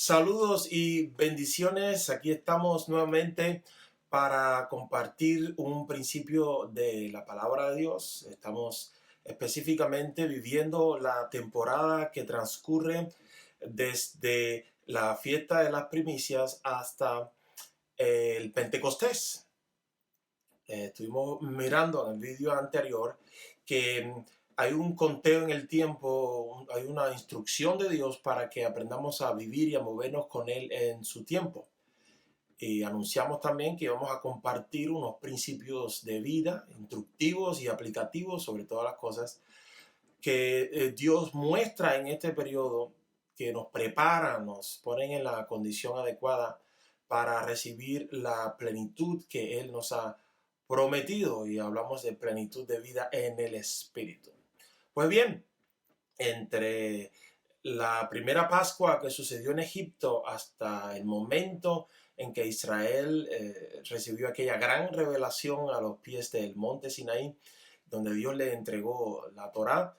Saludos y bendiciones. Aquí estamos nuevamente para compartir un principio de la palabra de Dios. Estamos específicamente viviendo la temporada que transcurre desde la fiesta de las primicias hasta el Pentecostés. Estuvimos mirando en el vídeo anterior que hay un conteo en el tiempo, hay una instrucción de Dios para que aprendamos a vivir y a movernos con Él en su tiempo. Y anunciamos también que vamos a compartir unos principios de vida instructivos y aplicativos sobre todas las cosas que Dios muestra en este periodo, que nos prepara, nos ponen en la condición adecuada para recibir la plenitud que Él nos ha prometido, y hablamos de plenitud de vida en el Espíritu. Pues bien, entre la primera Pascua que sucedió en Egipto hasta el momento en que Israel recibió aquella gran revelación a los pies del monte Sinaí, donde Dios le entregó la Torá,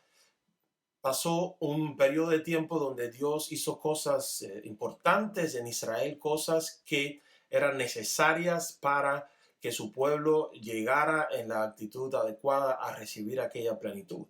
pasó un periodo de tiempo donde Dios hizo cosas importantes en Israel, cosas que eran necesarias para que su pueblo llegara en la actitud adecuada a recibir aquella plenitud.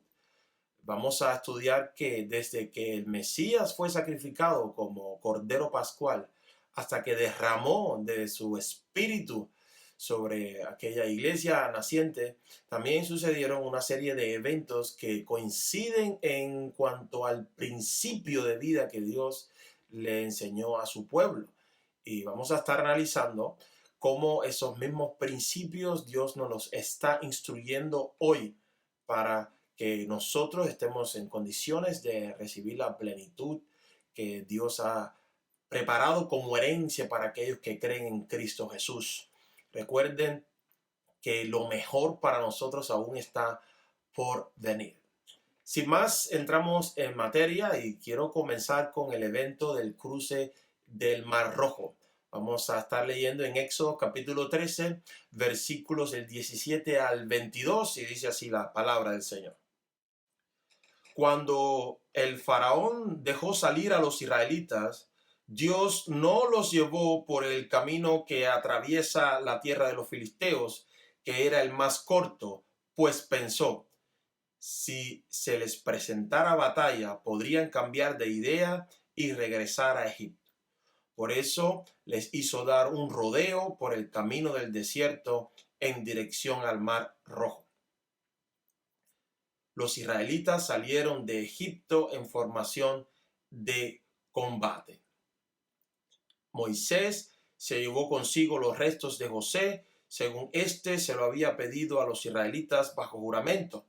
Vamos a estudiar que desde que el Mesías fue sacrificado como Cordero Pascual hasta que derramó de su espíritu sobre aquella iglesia naciente, también sucedieron una serie de eventos que coinciden en cuanto al principio de vida que Dios le enseñó a su pueblo. Y vamos a estar analizando cómo esos mismos principios Dios nos los está instruyendo hoy para que nosotros estemos en condiciones de recibir la plenitud que Dios ha preparado como herencia para aquellos que creen en Cristo Jesús. Recuerden que lo mejor para nosotros aún está por venir. Sin más, entramos en materia y quiero comenzar con el evento del cruce del Mar Rojo. Vamos a estar leyendo en Éxodo capítulo 13, versículos del 17 al 22, y dice así la palabra del Señor. Cuando el faraón dejó salir a los israelitas, Dios no los llevó por el camino que atraviesa la tierra de los filisteos, que era el más corto, pues pensó: si se les presentara batalla, podrían cambiar de idea y regresar a Egipto. Por eso les hizo dar un rodeo por el camino del desierto en dirección al Mar Rojo. Los israelitas salieron de Egipto en formación de combate. Moisés se llevó consigo los restos de José, según éste se lo había pedido a los israelitas bajo juramento.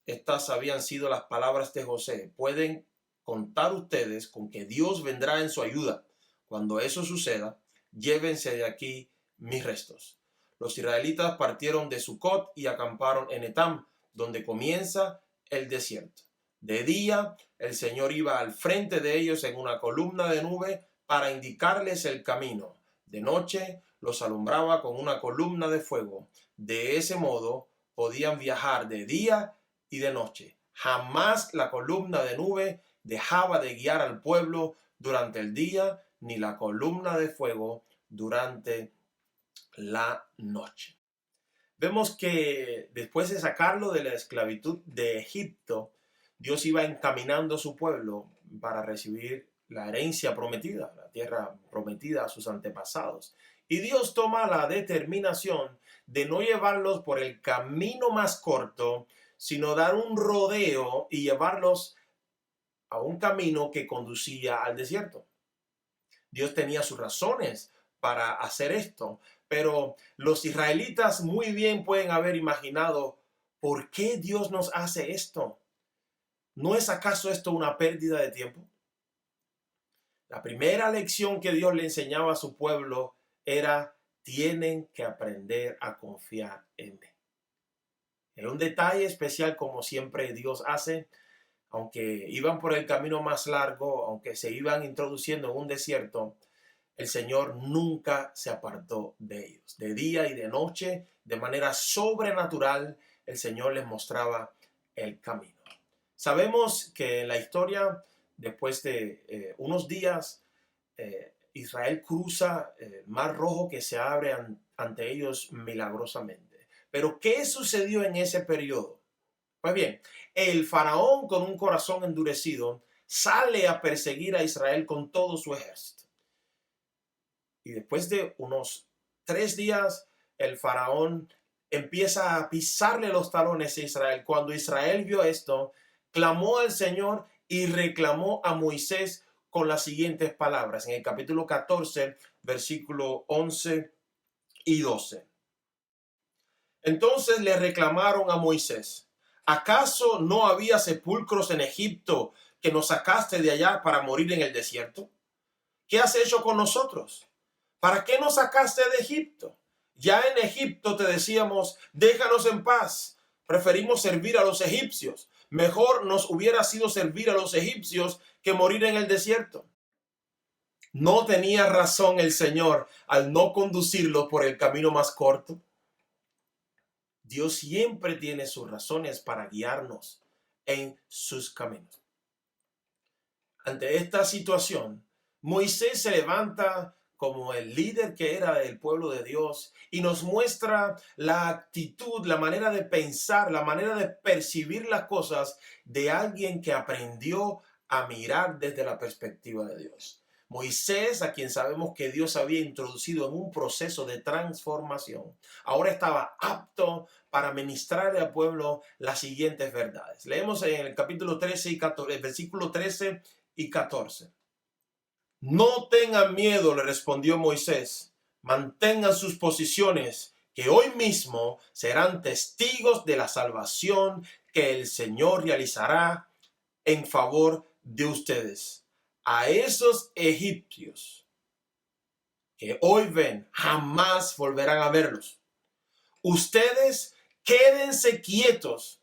Estas habían sido las palabras de José: pueden contar ustedes con que Dios vendrá en su ayuda. Cuando eso suceda, llévense de aquí mis restos. Los israelitas partieron de Sucot y acamparon en Etam, donde comienza el desierto. De día, el Señor iba al frente de ellos en una columna de nube para indicarles el camino. De noche, los alumbraba con una columna de fuego. De ese modo, podían viajar de día y de noche. Jamás la columna de nube dejaba de guiar al pueblo durante el día, ni la columna de fuego durante la noche. Vemos que después de sacarlo de la esclavitud de Egipto, Dios iba encaminando a su pueblo para recibir la herencia prometida, la tierra prometida a sus antepasados. Y Dios toma la determinación de no llevarlos por el camino más corto, sino dar un rodeo y llevarlos a un camino que conducía al desierto. Dios tenía sus razones para hacer esto, pero los israelitas muy bien pueden haber imaginado: ¿por qué Dios nos hace esto? ¿No es acaso esto una pérdida de tiempo? La primera lección que Dios le enseñaba a su pueblo era: tienen que aprender a confiar en mí. Era un detalle especial, como siempre Dios hace. Aunque iban por el camino más largo, aunque se iban introduciendo en un desierto, el Señor nunca se apartó de ellos. De día y de noche, de manera sobrenatural, el Señor les mostraba el camino. Sabemos que en la historia, después de unos días, Israel cruza el Mar Rojo, que se abre ante ellos milagrosamente. Pero ¿qué sucedió en ese periodo? Pues bien, el faraón, con un corazón endurecido, sale a perseguir a Israel con todo su ejército. Y después de unos 3 días, el faraón empieza a pisarle los talones a Israel. Cuando Israel vio esto, clamó al Señor y reclamó a Moisés con las siguientes palabras. En el capítulo 14, versículo 11 y 12. Entonces le reclamaron a Moisés: ¿acaso no había sepulcros en Egipto que nos sacaste de allá para morir en el desierto? ¿Qué has hecho con nosotros? ¿Para qué nos sacaste de Egipto? Ya en Egipto te decíamos: déjanos en paz. Preferimos servir a los egipcios. Mejor nos hubiera sido servir a los egipcios que morir en el desierto. ¿No tenía razón el Señor al no conducirlo por el camino más corto? Dios siempre tiene sus razones para guiarnos en sus caminos. Ante esta situación, Moisés se levanta como el líder que era del pueblo de Dios y nos muestra la actitud, la manera de pensar, la manera de percibir las cosas de alguien que aprendió a mirar desde la perspectiva de Dios. Moisés, a quien sabemos que Dios había introducido en un proceso de transformación, ahora estaba apto para ministrarle al pueblo las siguientes verdades. Leemos en el capítulo 13 y 14, el versículo 13 y 14. No tengan miedo, le respondió Moisés. Mantengan sus posiciones, que hoy mismo serán testigos de la salvación que el Señor realizará en favor de ustedes. A esos egipcios que hoy ven, jamás volverán a verlos. Ustedes quédense quietos,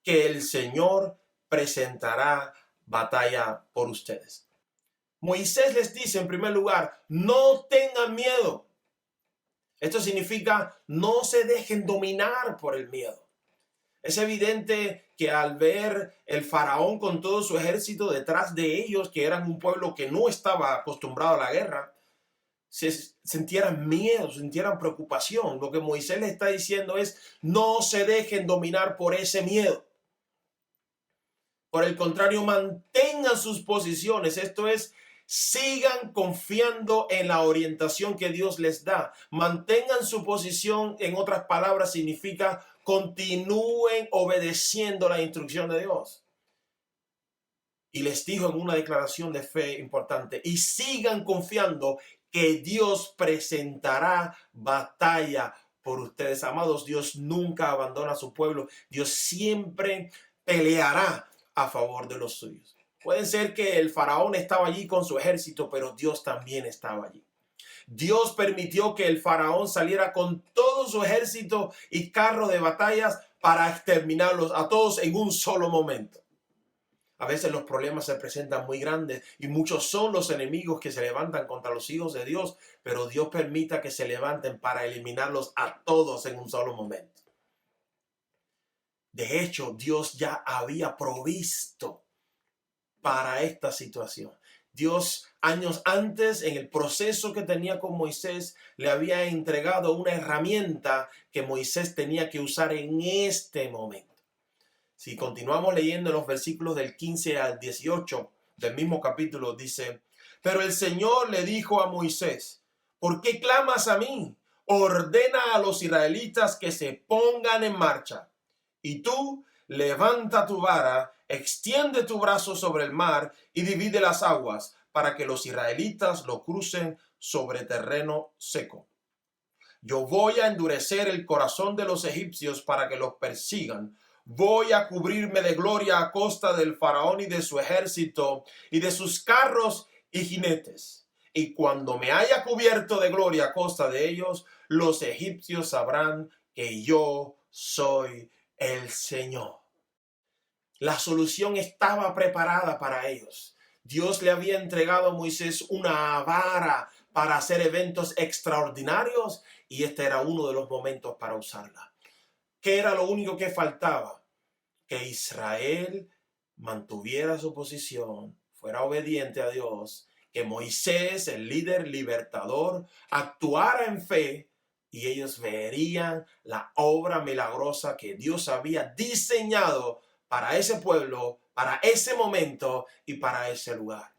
que el Señor presentará batalla por ustedes. Moisés les dice, en primer lugar, no tengan miedo. Esto significa no se dejen dominar por el miedo. Es evidente que al ver el faraón con todo su ejército detrás de ellos, que eran un pueblo que no estaba acostumbrado a la guerra, se sintieran miedo, sintieran preocupación. Lo que Moisés le está diciendo es: no se dejen dominar por ese miedo. Por el contrario, mantengan sus posiciones. Esto es, sigan confiando en la orientación que Dios les da. Mantengan su posición, en otras palabras, significa continúen obedeciendo la instrucción de Dios. Y les dijo en una declaración de fe importante: y sigan confiando que Dios presentará batalla por ustedes. Amados, Dios nunca abandona a su pueblo. Dios siempre peleará a favor de los suyos. Puede ser que el faraón estaba allí con su ejército, pero Dios también estaba allí. Dios permitió que el faraón saliera con todo su ejército y carros de batallas para exterminarlos a todos en un solo momento. A veces los problemas se presentan muy grandes y muchos son los enemigos que se levantan contra los hijos de Dios, pero Dios permita que se levanten para eliminarlos a todos en un solo momento. De hecho, Dios ya había provisto para esta situación. Dios, años antes, en el proceso que tenía con Moisés, le había entregado una herramienta que Moisés tenía que usar en este momento. Si continuamos leyendo los versículos del 15 al 18 del mismo capítulo, dice: pero el Señor le dijo a Moisés: ¿por qué clamas a mí? Ordena a los israelitas que se pongan en marcha. Y tú, levanta tu vara, extiende tu brazo sobre el mar y divide las aguas, para que los israelitas lo crucen sobre terreno seco. Yo voy a endurecer el corazón de los egipcios para que los persigan. Voy a cubrirme de gloria a costa del faraón y de su ejército y de sus carros y jinetes. Y cuando me haya cubierto de gloria a costa de ellos, los egipcios sabrán que yo soy el Señor. La solución estaba preparada para ellos. Dios le había entregado a Moisés una vara para hacer eventos extraordinarios y este era uno de los momentos para usarla. ¿Qué era lo único que faltaba? Que Israel mantuviera su posición, fuera obediente a Dios que Moisés, el líder libertador, actuara en fe y ellos verían la obra milagrosa que Dios había diseñado para ese pueblo, para ese momento y para ese lugar.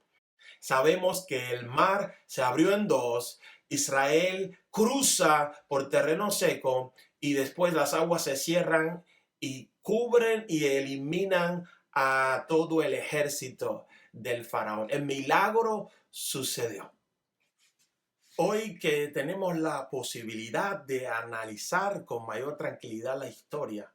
Sabemos que el mar se abrió en dos, Israel cruza por terreno seco y después las aguas se cierran y cubren y eliminan a todo el ejército del faraón. El milagro sucedió. Hoy que tenemos la posibilidad de analizar con mayor tranquilidad la historia,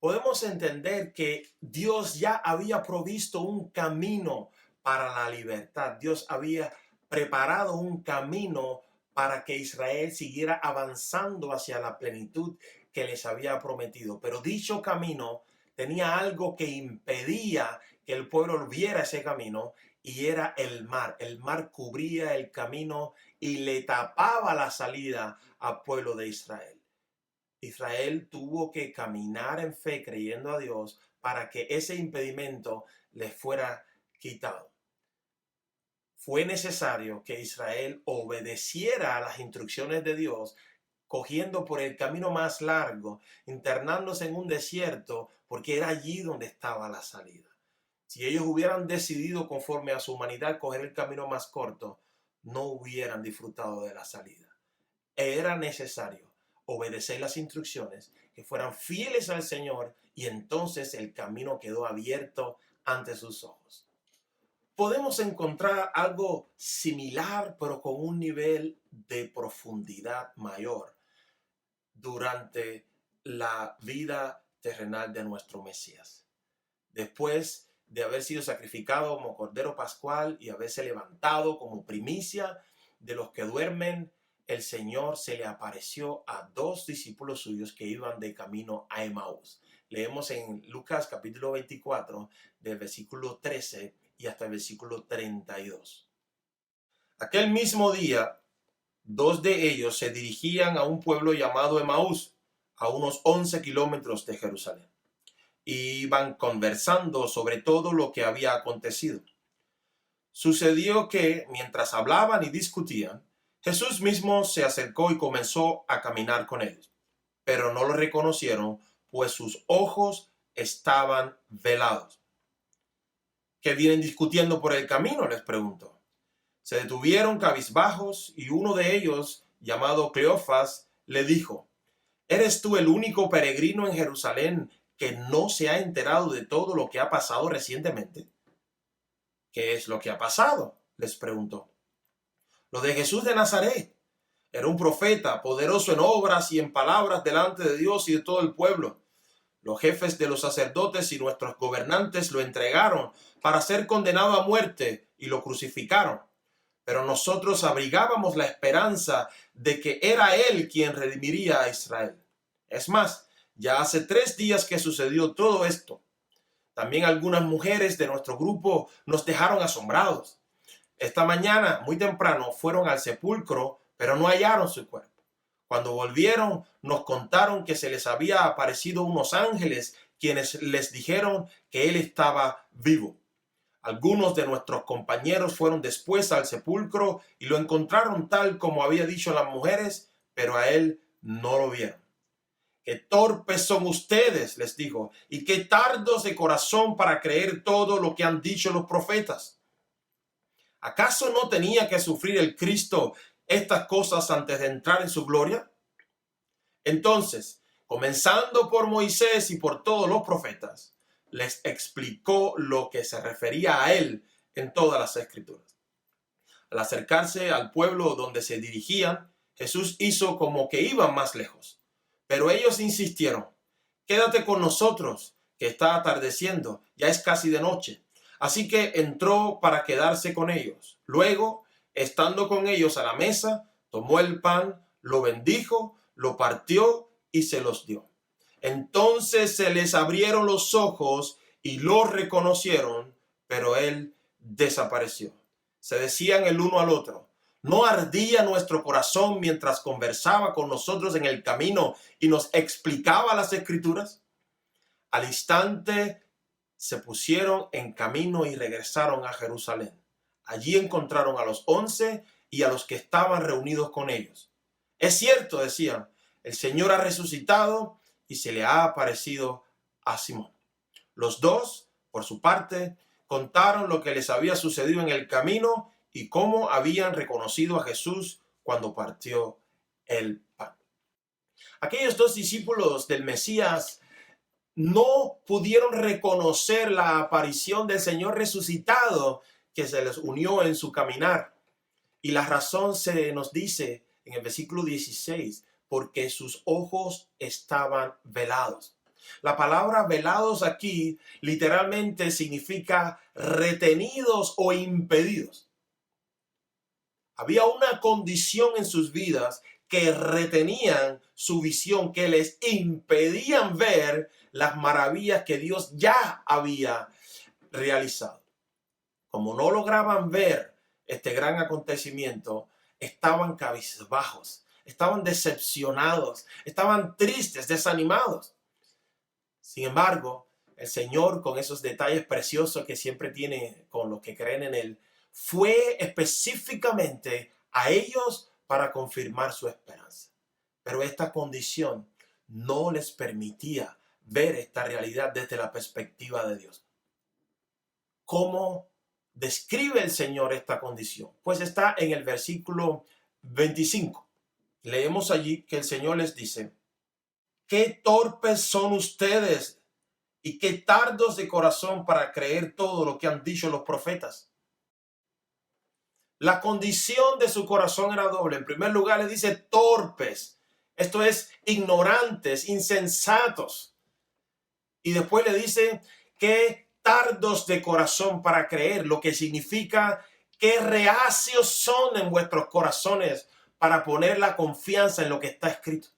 podemos entender que Dios ya había provisto un camino para la libertad. Dios había preparado un camino para que Israel siguiera avanzando hacia la plenitud que les había prometido. Pero dicho camino tenía algo que impedía que el pueblo viera ese camino, y era el mar. El mar cubría el camino y le tapaba la salida al pueblo de Israel. Israel tuvo que caminar en fe creyendo a Dios para que ese impedimento les fuera quitado. Fue necesario que Israel obedeciera a las instrucciones de Dios, cogiendo por el camino más largo, internándose en un desierto, porque era allí donde estaba la salida. Si ellos hubieran decidido conforme a su humanidad coger el camino más corto, no hubieran disfrutado de la salida. Era necesario obedecer las instrucciones, que fueran fieles al Señor, y entonces el camino quedó abierto ante sus ojos. Podemos encontrar algo similar, pero con un nivel de profundidad mayor durante la vida terrenal de nuestro Mesías. Después de haber sido sacrificado como Cordero Pascual y haberse levantado como primicia de los que duermen, el Señor se le apareció a dos discípulos suyos que iban de camino a Emaús. Leemos en Lucas capítulo 24, del versículo 13 y hasta el versículo 32. Aquel mismo día, dos de ellos se dirigían a un pueblo llamado Emaús, a unos 11 kilómetros de Jerusalén. Iban conversando sobre todo lo que había acontecido. Sucedió que, mientras hablaban y discutían, Jesús mismo se acercó y comenzó a caminar con ellos. Pero no lo reconocieron, pues sus ojos estaban velados. ¿Qué vienen discutiendo por el camino?, les preguntó. Se detuvieron cabizbajos y uno de ellos, llamado Cleofas, le dijo: ¿Eres tú el único peregrino en Jerusalén que no se ha enterado de todo lo que ha pasado recientemente? ¿Qué es lo que ha pasado?, les preguntó. Lo de Jesús de Nazaret. Era un profeta, poderoso en obras y en palabras delante de Dios y de todo el pueblo. Los jefes de los sacerdotes y nuestros gobernantes lo entregaron para ser condenado a muerte y lo crucificaron. Pero nosotros abrigábamos la esperanza de que era Él quien redimiría a Israel. Es más, ya hace 3 días que sucedió todo esto. También algunas mujeres de nuestro grupo nos dejaron asombrados. Esta mañana, muy temprano, fueron al sepulcro, pero no hallaron su cuerpo. Cuando volvieron, nos contaron que se les había aparecido unos ángeles quienes les dijeron que él estaba vivo. Algunos de nuestros compañeros fueron después al sepulcro y lo encontraron tal como había dicho las mujeres, pero a él no lo vieron. ¡Qué torpes son ustedes!, les dijo, y qué tardos de corazón para creer todo lo que han dicho los profetas. ¿Acaso no tenía que sufrir el Cristo estas cosas antes de entrar en su gloria? Entonces, comenzando por Moisés y por todos los profetas, les explicó lo que se refería a él en todas las escrituras. Al acercarse al pueblo donde se dirigían, Jesús hizo como que iban más lejos. Pero ellos insistieron: quédate con nosotros, que está atardeciendo, ya es casi de noche. Así que entró para quedarse con ellos. Luego, estando con ellos a la mesa, tomó el pan, lo bendijo, lo partió y se los dio. Entonces se les abrieron los ojos y lo reconocieron, pero él desapareció. Se decían el uno al otro: ¿no ardía nuestro corazón mientras conversaba con nosotros en el camino y nos explicaba las escrituras? Al instante se pusieron en camino y regresaron a Jerusalén. Allí encontraron a los 11 y a los que estaban reunidos con ellos. Es cierto, decían, el Señor ha resucitado y se le ha aparecido a Simón. Los dos, por su parte, contaron lo que les había sucedido en el camino y cómo habían reconocido a Jesús cuando partió el pan. Aquellos dos discípulos del Mesías no pudieron reconocer la aparición del Señor resucitado que se les unió en su caminar. Y la razón se nos dice en el versículo 16, porque sus ojos estaban velados. La palabra velados aquí literalmente significa retenidos o impedidos. Había una condición en sus vidas que retenían su visión, que les impedían ver las maravillas que Dios ya había realizado. Como no lograban ver este gran acontecimiento, estaban cabizbajos, estaban decepcionados, estaban tristes, desanimados. Sin embargo, el Señor, con esos detalles preciosos que siempre tiene con los que creen en Él, fue específicamente a ellos para confirmar su esperanza. Pero esta condición no les permitía ver esta realidad desde la perspectiva de Dios. ¿Cómo describe el Señor esta condición? Pues está en el versículo 25. Leemos allí que el Señor les dice: qué torpes son ustedes y qué tardos de corazón para creer todo lo que han dicho los profetas. La condición de su corazón era doble. En primer lugar, le dice torpes. Esto es ignorantes, insensatos. Y después le dice que tardos de corazón para creer, lo que significa que reacios son en vuestros corazones para poner la confianza en lo que está escrito.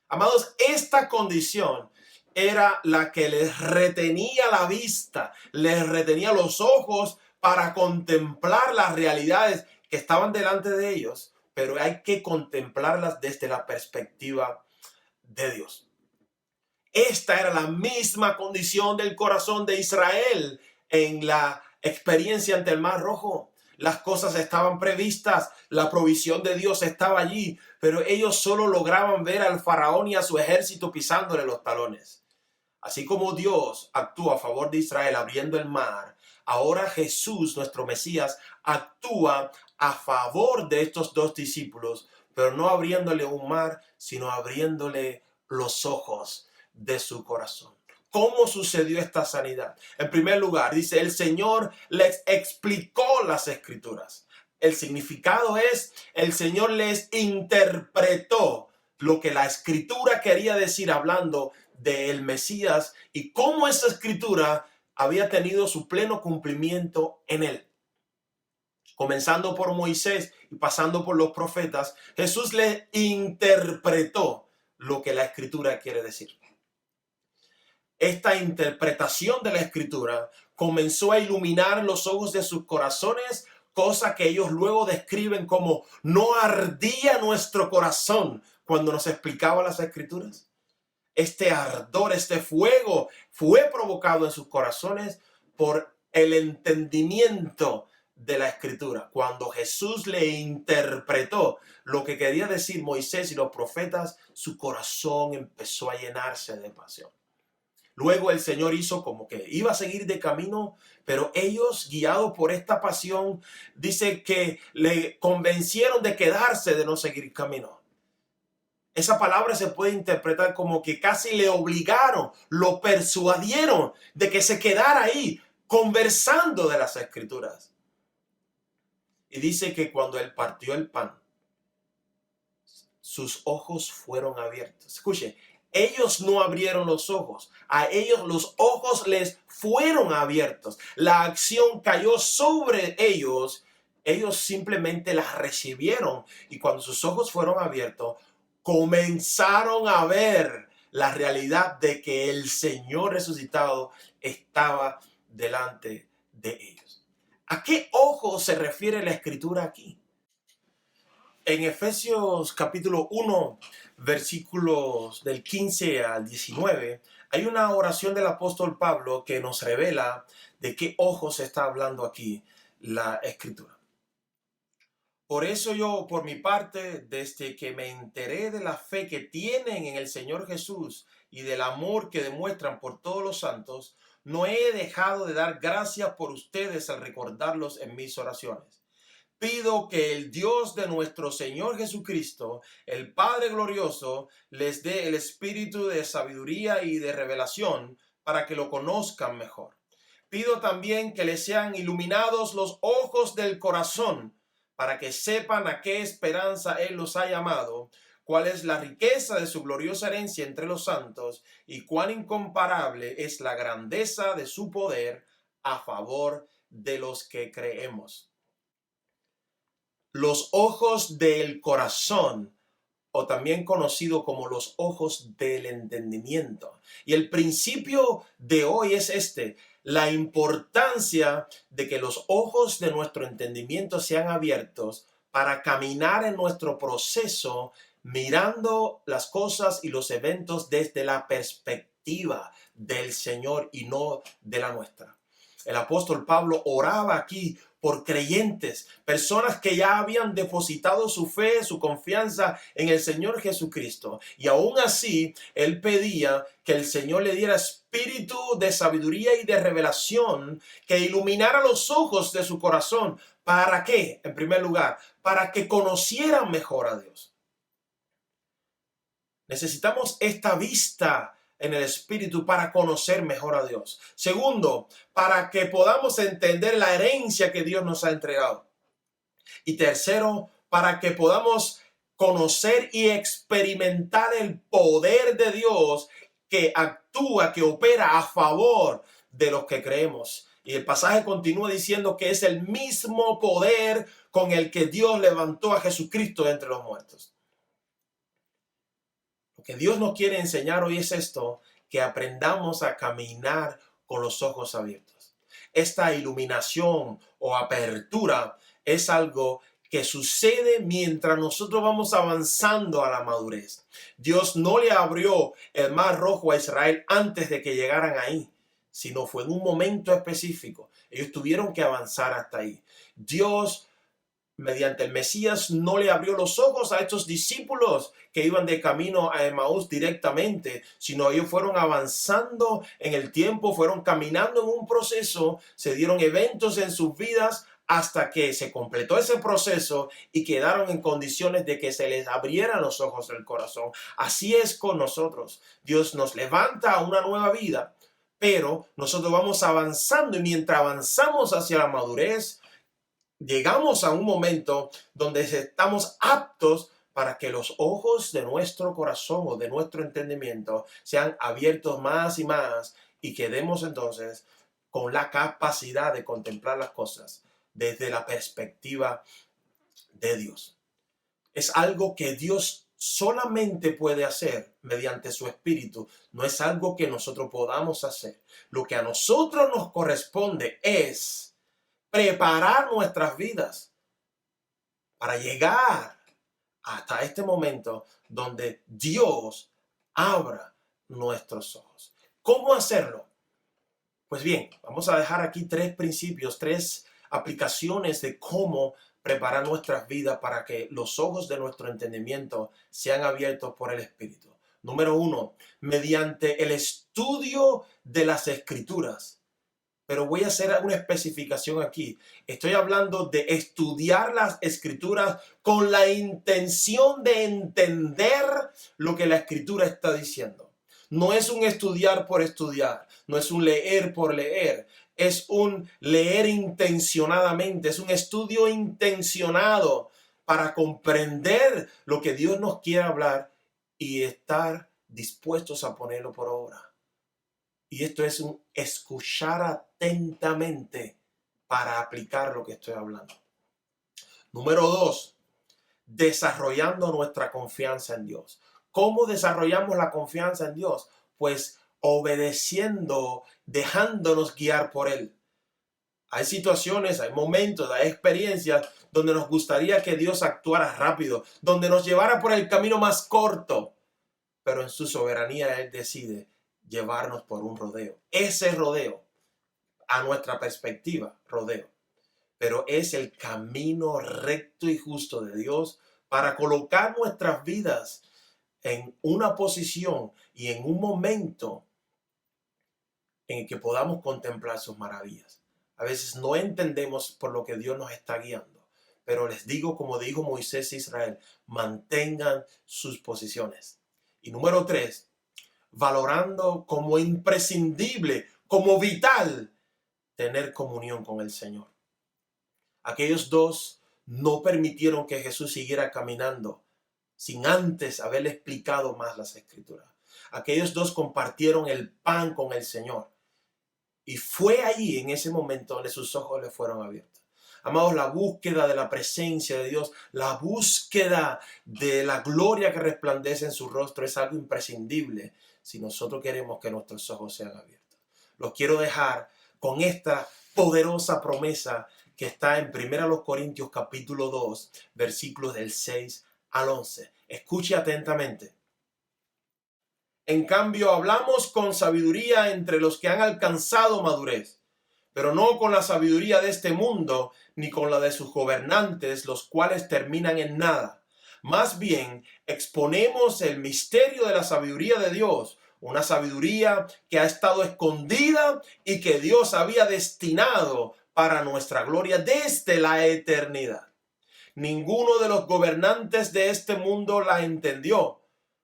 Amados, esta condición era la que les retenía la vista, les retenía los ojos para contemplar las realidades que estaban delante de ellos, pero hay que contemplarlas desde la perspectiva de Dios. Esta era la misma condición del corazón de Israel en la experiencia ante el Mar Rojo. Las cosas estaban previstas, la provisión de Dios estaba allí, pero ellos solo lograban ver al faraón y a su ejército pisándole los talones. Así como Dios actúa a favor de Israel abriendo el mar, ahora Jesús, nuestro Mesías, actúa a favor de estos dos discípulos, pero no abriéndole un mar, sino abriéndole los ojos de su corazón. ¿Cómo sucedió esta sanidad? En primer lugar, dice, el Señor les explicó las Escrituras. El significado es, el Señor les interpretó lo que la Escritura quería decir hablando del Mesías y cómo esa Escritura había tenido su pleno cumplimiento en él. Comenzando por Moisés y pasando por los profetas, Jesús le interpretó lo que la Escritura quiere decir. Esta interpretación de la Escritura comenzó a iluminar los ojos de sus corazones, cosa que ellos luego describen como no ardía nuestro corazón cuando nos explicaba las Escrituras. Este ardor, este fuego fue provocado en sus corazones por el entendimiento de la Escritura. Cuando Jesús le interpretó lo que quería decir Moisés y los profetas, su corazón empezó a llenarse de pasión. Luego el Señor hizo como que iba a seguir de camino, pero ellos, guiados por esta pasión, dice que le convencieron de quedarse, de no seguir camino. Esa palabra se puede interpretar como que casi le obligaron, lo persuadieron de que se quedara ahí, conversando de las Escrituras. Y dice que cuando él partió el pan, sus ojos fueron abiertos. Escuche, ellos no abrieron los ojos, a ellos los ojos les fueron abiertos. La acción cayó sobre ellos, ellos simplemente las recibieron y cuando sus ojos fueron abiertos, comenzaron a ver la realidad de que el Señor resucitado estaba delante de ellos. ¿A qué ojos se refiere la Escritura aquí? En Efesios capítulo 1, versículos del 15 al 19, hay una oración del apóstol Pablo que nos revela de qué ojos se está hablando aquí. la Escritura. Por eso yo, por mi parte, desde que me enteré de la fe que tienen en el Señor Jesús y del amor que demuestran por todos los santos, no he dejado de dar gracias por ustedes al recordarlos en mis oraciones. Pido que el Dios de nuestro Señor Jesucristo, el Padre glorioso, les dé el espíritu de sabiduría y de revelación para que lo conozcan mejor. Pido también que les sean iluminados los ojos del corazón para que sepan a qué esperanza Él los ha llamado, cuál es la riqueza de su gloriosa herencia entre los santos y cuán incomparable es la grandeza de su poder a favor de los que creemos. Los ojos del corazón, o también conocido como los ojos del entendimiento. Y el principio de hoy es la importancia de que los ojos de nuestro entendimiento sean abiertos para caminar en nuestro proceso mirando las cosas y los eventos desde la perspectiva del Señor y no de la nuestra. El apóstol Pablo oraba aquí por creyentes, personas que ya habían depositado su fe, su confianza en el Señor Jesucristo. Y aún así, él pedía que el Señor le diera espíritu de sabiduría y de revelación, que iluminara los ojos de su corazón. ¿Para qué? En primer lugar, para que conocieran mejor a Dios. Necesitamos esta vista en el espíritu para conocer mejor a Dios. Segundo, para que podamos entender la herencia que Dios nos ha entregado. Y tercero, para que podamos conocer y experimentar el poder de Dios que actúa, que opera a favor de los que creemos. Y el pasaje continúa diciendo que es el mismo poder con el que Dios levantó a Jesucristo de entre los muertos. Lo que Dios nos quiere enseñar hoy es que aprendamos a caminar con los ojos abiertos. Esta iluminación o apertura es algo que sucede mientras nosotros vamos avanzando a la madurez. Dios no le abrió el mar rojo a Israel antes de que llegaran ahí, sino fue en un momento específico. Ellos tuvieron que avanzar hasta ahí. Dios, mediante el Mesías, no le abrió los ojos a estos discípulos que iban de camino a Emaús directamente, sino ellos fueron avanzando en el tiempo, fueron caminando en un proceso, se dieron eventos en sus vidas hasta que se completó ese proceso y quedaron en condiciones de que se les abrieran los ojos del corazón. Así es con nosotros. Dios nos levanta a una nueva vida, pero nosotros vamos avanzando y mientras avanzamos hacia la madurez, llegamos a un momento donde estamos aptos para que los ojos de nuestro corazón o de nuestro entendimiento sean abiertos más y más y quedemos entonces con la capacidad de contemplar las cosas desde la perspectiva de Dios. Es algo que Dios solamente puede hacer mediante su espíritu. No es algo que nosotros podamos hacer. Lo que a nosotros nos corresponde es preparar nuestras vidas para llegar hasta este momento donde Dios abra nuestros ojos. ¿Cómo hacerlo? Pues bien, vamos a dejar aquí tres principios, tres aplicaciones de cómo preparar nuestras vidas para que los ojos de nuestro entendimiento sean abiertos por el Espíritu. Número 1, mediante el estudio de las Escrituras. Pero voy a hacer una especificación aquí. Estoy hablando de estudiar las Escrituras con la intención de entender lo que la Escritura está diciendo. No es un estudiar por estudiar, no es un leer por leer, es un leer intencionadamente, es un estudio intencionado para comprender lo que Dios nos quiere hablar y estar dispuestos a ponerlo por obra. Y esto es un escuchar atentamente para aplicar lo que estoy hablando. Número 2, desarrollando nuestra confianza en Dios. ¿Cómo desarrollamos la confianza en Dios? Pues obedeciendo, dejándonos guiar por Él. Hay situaciones, hay momentos, hay experiencias donde nos gustaría que Dios actuara rápido, donde nos llevara por el camino más corto, pero en su soberanía Él decide llevarnos por un rodeo. Ese rodeo, a nuestra perspectiva, rodeo. pero es el camino recto y justo de Dios para colocar nuestras vidas en una posición y en un momento en el que podamos contemplar sus maravillas. A veces no entendemos por lo que Dios nos está guiando, pero les digo, como dijo Moisés a Israel, mantengan sus posiciones. Y número 3, valorando como imprescindible, como vital, tener comunión con el Señor. Aquellos dos no permitieron que Jesús siguiera caminando sin antes haberle explicado más las Escrituras. Aquellos dos compartieron el pan con el Señor. Y fue allí, en ese momento, donde sus ojos le fueron abiertos. Amados, la búsqueda de la presencia de Dios, la búsqueda de la gloria que resplandece en su rostro es algo imprescindible si nosotros queremos que nuestros ojos sean abiertos. Los quiero dejar con esta poderosa promesa que está en 1 Corintios capítulo 2, versículos del 6 al 11. Escuche atentamente. En cambio, hablamos con sabiduría entre los que han alcanzado madurez, pero no con la sabiduría de este mundo, ni con la de sus gobernantes, los cuales terminan en nada. Más bien, exponemos el misterio de la sabiduría de Dios, una sabiduría que ha estado escondida y que Dios había destinado para nuestra gloria desde la eternidad. Ninguno de los gobernantes de este mundo la entendió,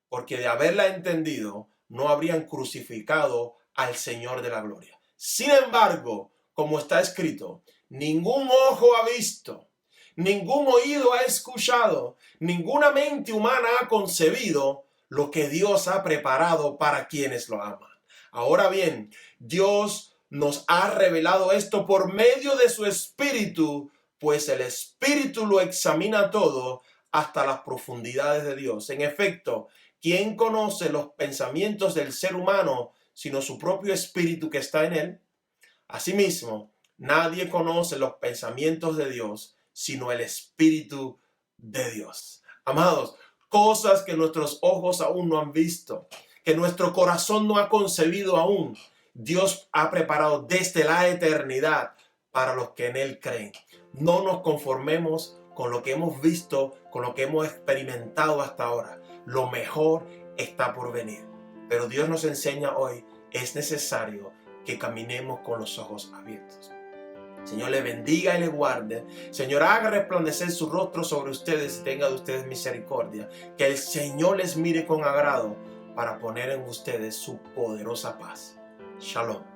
porque de haberla entendido, no habrían crucificado al Señor de la gloria. Sin embargo, como está escrito, ningún ojo ha visto, ningún oído ha escuchado, ninguna mente humana ha concebido lo que Dios ha preparado para quienes lo aman. Ahora bien, Dios nos ha revelado esto por medio de su Espíritu, pues el Espíritu lo examina todo hasta las profundidades de Dios. En efecto, ¿quién conoce los pensamientos del ser humano sino su propio espíritu que está en él? Asimismo, nadie conoce los pensamientos de Dios sino el Espíritu de Dios. Amados, cosas que nuestros ojos aún no han visto, que nuestro corazón no ha concebido aún, Dios ha preparado desde la eternidad para los que en Él creen. No nos conformemos con lo que hemos visto, con lo que hemos experimentado hasta ahora. Lo mejor está por venir. Pero Dios nos enseña hoy, es necesario que caminemos con los ojos abiertos. Señor, le bendiga y le guarde. Señor, haga resplandecer su rostro sobre ustedes y tenga de ustedes misericordia. Que el Señor les mire con agrado para poner en ustedes su poderosa paz. Shalom.